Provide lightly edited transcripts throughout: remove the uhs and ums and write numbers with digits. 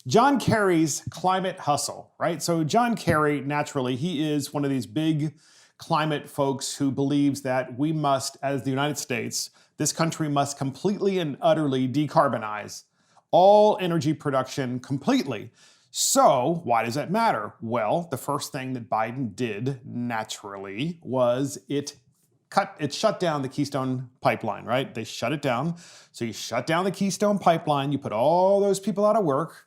John Kerry's climate hustle, right? So John Kerry, naturally, he is one of these big climate folks who believes that we must, as the United States, this country must completely and utterly decarbonize all energy production completely. So why does that matter? Well, the first thing that Biden did naturally was it shut down the Keystone pipeline, right? They shut it down. So you shut down the Keystone pipeline, you put all those people out of work,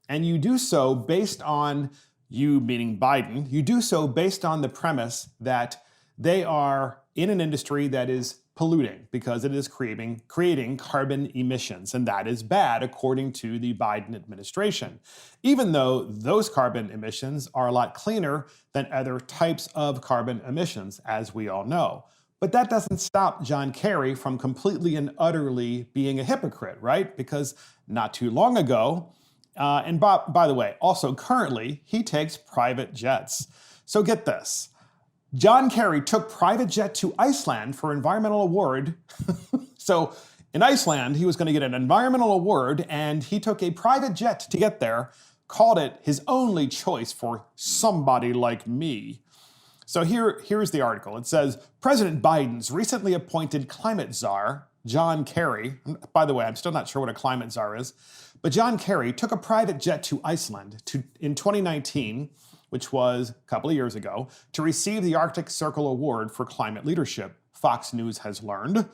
and you do so based on, you meaning Biden, you do so based on the premise that they are in an industry that is polluting because it is creating carbon emissions, and that is bad according to the Biden administration, even though those carbon emissions are a lot cleaner than other types of carbon emissions, as we all know. But that doesn't stop John Kerry from completely and utterly being a hypocrite, right? Because not too long ago, and by the way, also currently, he takes private jets. So get this. John Kerry took private jet to Iceland for environmental award. So in Iceland, he was going to get an environmental award, and he took a private jet to get there, called it his only choice for somebody like me. So here's the article. It says, President Biden's recently appointed climate czar, John Kerry, by the way, I'm still not sure what a climate czar is, but John Kerry took a private jet to Iceland in 2019, which was a couple of years ago, to receive the Arctic Circle Award for climate leadership, Fox News has learned.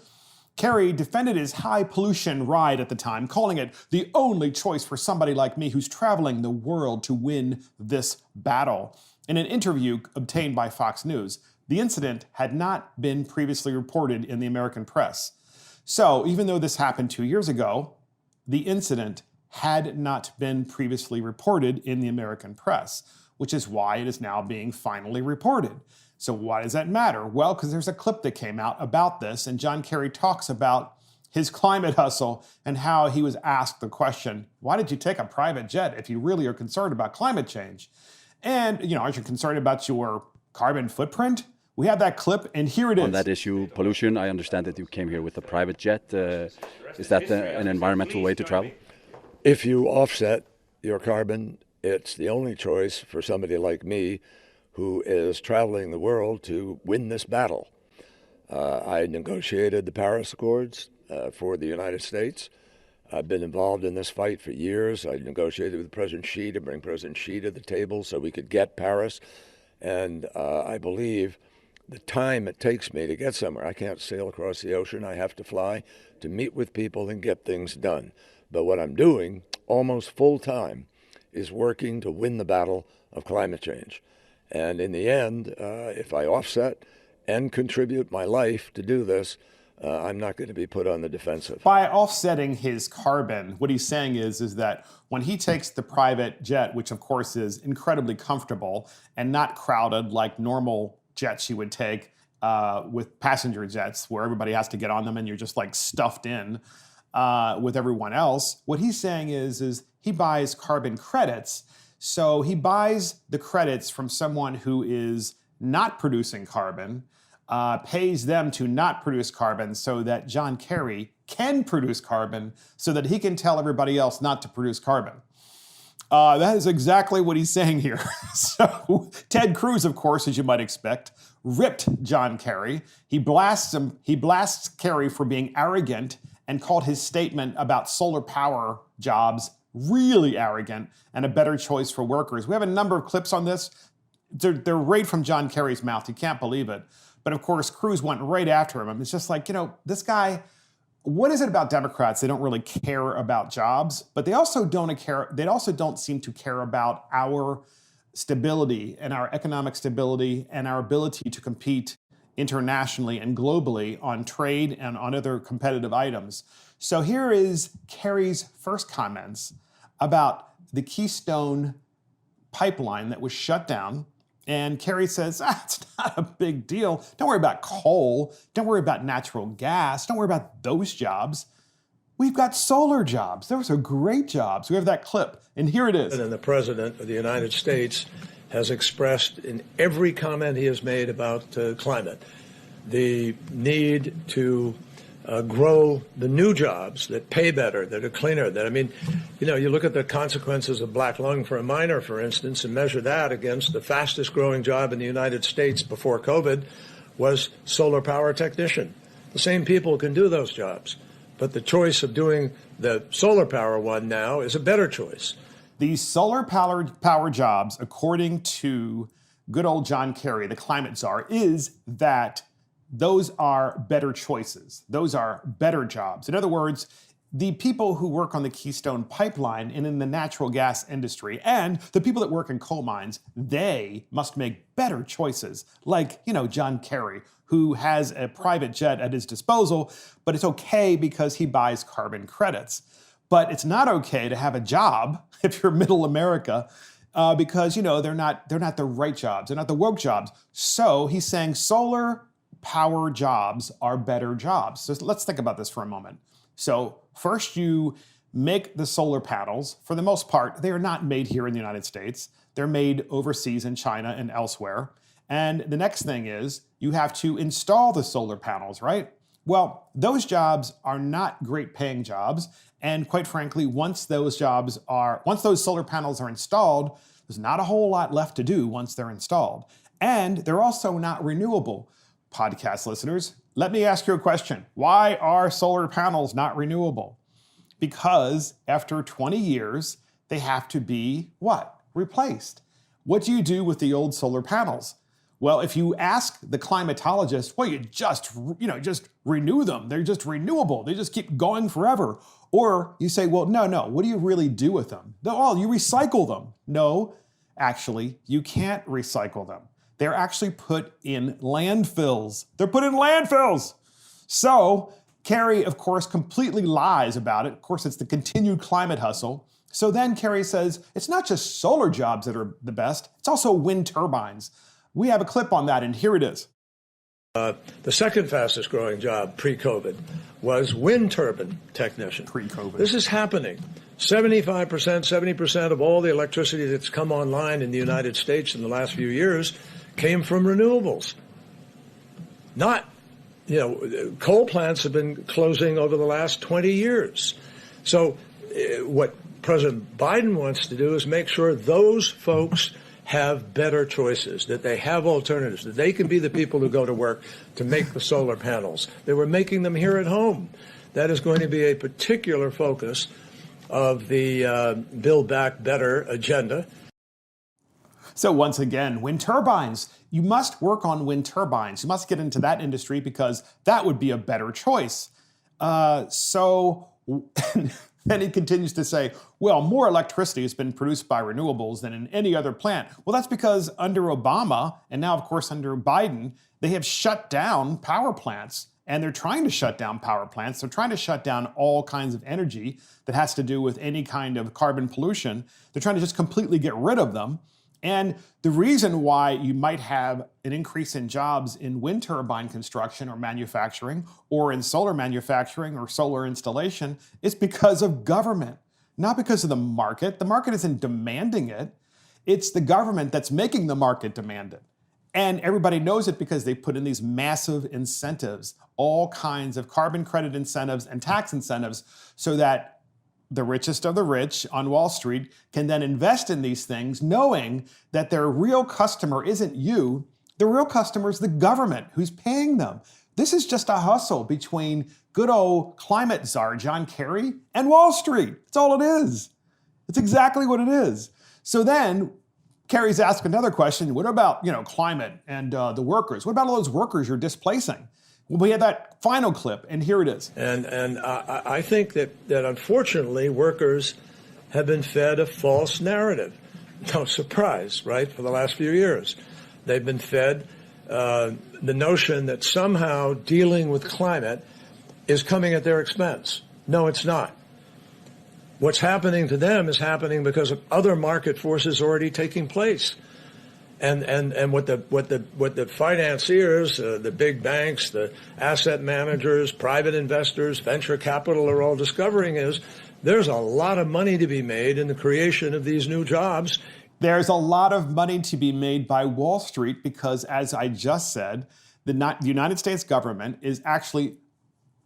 Kerry defended his high pollution ride at the time, calling it the only choice for somebody like me who's traveling the world to win this battle. In an interview obtained by Fox News, the incident had not been previously reported in the American press. So even though this happened 2 years ago, the incident had not been previously reported in the American press, which is why it is now being finally reported. So why does that matter? Well, because there's a clip that came out about this, and John Kerry talks about his climate hustle and how he was asked the question, why did you take a private jet if you really are concerned about climate change? And, aren't you concerned about your carbon footprint? We have that clip, and here it is. On that issue, pollution, I understand that you came here with a private jet. Is that an environmental way to travel? If you offset your carbon, it's the only choice for somebody like me who is traveling the world to win this battle. I negotiated the Paris Accords for the United States. I've been involved in this fight for years. I negotiated with President Xi to bring President Xi to the table so we could get Paris. And I believe the time it takes me to get somewhere, I can't sail across the ocean. I have to fly to meet with people and get things done. But what I'm doing almost full time is working to win the battle of climate change. And in the end, if I offset and contribute my life to do this, I'm not going to be put on the defensive. By offsetting his carbon, what he's saying is that when he takes the private jet, which of course is incredibly comfortable and not crowded like normal jets you would take with passenger jets where everybody has to get on them and you're just like stuffed in with everyone else, what he's saying is he buys carbon credits. So he buys the credits from someone who is not producing carbon, pays them to not produce carbon so that John Kerry can produce carbon so that he can tell everybody else not to produce carbon. That is exactly what he's saying here. So Ted Cruz, of course, as you might expect, ripped John Kerry. He blasts Kerry for being arrogant and called his statement about solar power jobs really arrogant and a better choice for workers. We have a number of clips on this. They're right from John Kerry's mouth. You can't believe it. But of course, Cruz went right after him. It's just like, this guy, what is it about Democrats? They don't really care about jobs, but they also don't seem to care about our stability and our economic stability and our ability to compete internationally and globally on trade and on other competitive items. So here is Kerry's first comments about the Keystone pipeline that was shut down. And Kerry says, it's not a big deal. Don't worry about coal. Don't worry about natural gas. Don't worry about those jobs. We've got solar jobs. Those are great jobs. We have that clip, and here it is. And the President of the United States has expressed in every comment he has made about climate the need to grow the new jobs that pay better, that are cleaner. That, I mean, you know, you look at the consequences of black lung for a miner, for instance, and measure that against the fastest growing job in the United States before COVID was solar power technician. The same people can do those jobs, but the choice of doing the solar power one now is a better choice. These solar power jobs, according to good old John Kerry, the climate czar, is that those are better choices. Those are better jobs. In other words, the people who work on the Keystone Pipeline and in the natural gas industry and the people that work in coal mines, they must make better choices. Like, you know, John Kerry, who has a private jet at his disposal, but it's okay because he buys carbon credits. But it's not okay to have a job if you're middle America because, you know, they're not the right jobs. They're not the woke jobs. So he's saying solar power jobs are better jobs. So let's think about this for a moment. So first you make the solar panels. For the most part, they are not made here in the United States. They're made overseas in China and elsewhere. And the next thing is you have to install the solar panels, right? Well, those jobs are not great paying jobs. And quite frankly, once those solar panels are installed, there's not a whole lot left to do once they're installed. And they're also not renewable. Podcast listeners, let me ask you a question. Why are solar panels not renewable? Because after 20 years, they have to be what? Replaced. What do you do with the old solar panels? Well, if you ask the climatologist, well, you just renew them. They're just renewable. They just keep going forever. Or you say, well, no, what do you really do with them? Oh, you recycle them. No, actually, you can't recycle them. They're actually put in landfills. They're put in landfills. So Kerry, of course, completely lies about it. Of course, it's the continued climate hustle. So then Kerry says, it's not just solar jobs that are the best, it's also wind turbines. We have a clip on that, and here it is. The second fastest growing job pre-COVID was wind turbine technician. Pre-COVID. This is happening. 75%, 70% of all the electricity that's come online in the United States in the last few years came from renewables. Not, coal plants have been closing over the last 20 years. So what President Biden wants to do is make sure those folks have better choices, that they have alternatives, that they can be the people who go to work to make the solar panels. They were making them here at home. That is going to be a particular focus of the Build Back Better agenda. So once again, wind turbines. You must work on wind turbines. You must get into that industry because that would be a better choice. Then he continues to say, well, more electricity has been produced by renewables than in any other plant. Well, that's because under Obama, and now, of course, under Biden, they have shut down power plants. And they're trying to shut down power plants. They're trying to shut down all kinds of energy that has to do with any kind of carbon pollution. They're trying to just completely get rid of them. And the reason why you might have an increase in jobs in wind turbine construction or manufacturing or in solar manufacturing or solar installation is because of government, not because of the market. The market isn't demanding it. It's the government that's making the market demand it. And everybody knows it because they put in these massive incentives, all kinds of carbon credit incentives and tax incentives so that the richest of the rich on Wall Street can then invest in these things knowing that their real customer isn't you. The real customer is the government who's paying them. This is just a hustle between good old climate czar John Kerry and Wall Street. That's all it is. It's exactly what it is. So then Kerry's asked another question. What about, climate and the workers? What about all those workers you're displacing? Well, we had that final clip, and here it is. And I think that unfortunately workers have been fed a false narrative. No surprise, right, for the last few years. They've been fed the notion that somehow dealing with climate is coming at their expense. No, it's not. What's happening to them is happening because of other market forces already taking place. And what the financiers, the big banks, the asset managers, private investors, venture capital are all discovering is there's a lot of money to be made in the creation of these new jobs. There's a lot of money to be made by Wall Street because, as I just said, the United States government is actually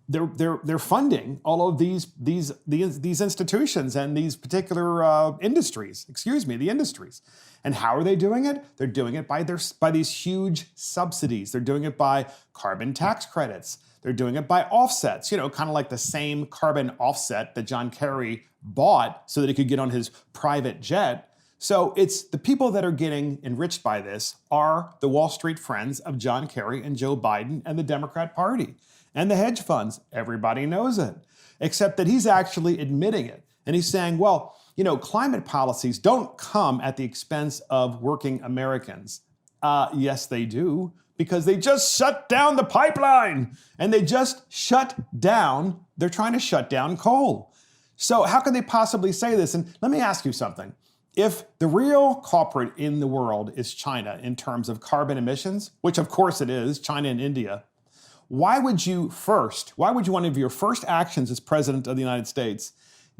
they're funding all of these institutions and these particular industries. The industries. And how are they doing it? They're doing it by these huge subsidies. They're doing it by carbon tax credits. They're doing it by offsets. Kind of like the same carbon offset that John Kerry bought so that he could get on his private jet. So it's the people that are getting enriched by this are the Wall Street friends of John Kerry and Joe Biden and the Democrat Party and the hedge funds. Everybody knows it, except that he's actually admitting it. And he's saying, well, climate policies don't come at the expense of working Americans. Yes, they do, because they just shut down the pipeline and they're trying to shut down coal. So how can they possibly say this? And let me ask you something. If the real culprit in the world is China in terms of carbon emissions, which of course it is, China and India, why would one of your first actions as president of the United States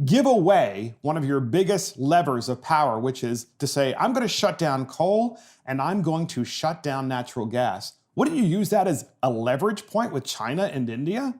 give away one of your biggest levers of power, which is to say, I'm going to shut down coal and I'm going to shut down natural gas? Wouldn't you use that as a leverage point with China and India?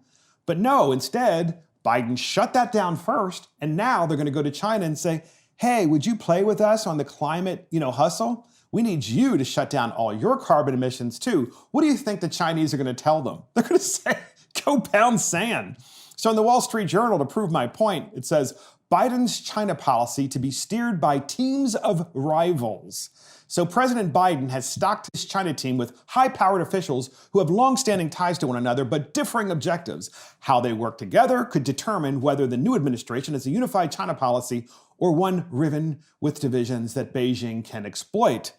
But no, instead, Biden shut that down first, and now they're going to go to China and say, hey, would you play with us on the climate, hustle? We need you to shut down all your carbon emissions too. What do you think the Chinese are going to tell them? They're going to say, go pound sand. So in the Wall Street Journal, to prove my point, it says, Biden's China policy to be steered by teams of rivals. So President Biden has stocked his China team with high-powered officials who have long-standing ties to one another but differing objectives. How they work together could determine whether the new administration is a unified China policy or one riven with divisions that Beijing can exploit.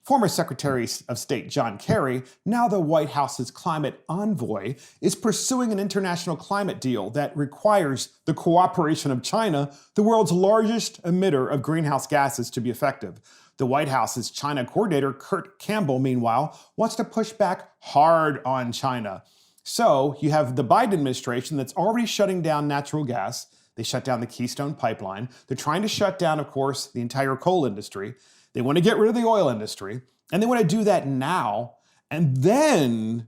Former Secretary of State John Kerry, now the White House's climate envoy, is pursuing an international climate deal that requires the cooperation of China, the world's largest emitter of greenhouse gases, to be effective. The White House's China coordinator, Kurt Campbell, meanwhile, wants to push back hard on China. So you have the Biden administration that's already shutting down natural gas. They shut down the Keystone Pipeline. They're trying to shut down, of course, the entire coal industry. They want to get rid of the oil industry. And they want to do that now. And then,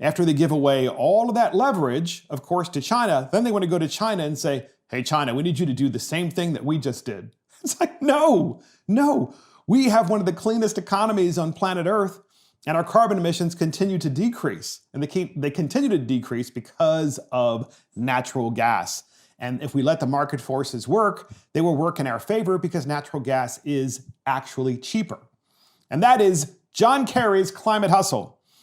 after they give away all of that leverage, of course, to China, then they want to go to China and say, hey, China, we need you to do the same thing that we just did. It's like, no. We have one of the cleanest economies on planet Earth, and our carbon emissions continue to decrease. And they continue to decrease because of natural gas. And if we let the market forces work, they will work in our favor because natural gas is actually cheaper. And that is John Kerry's climate hustle.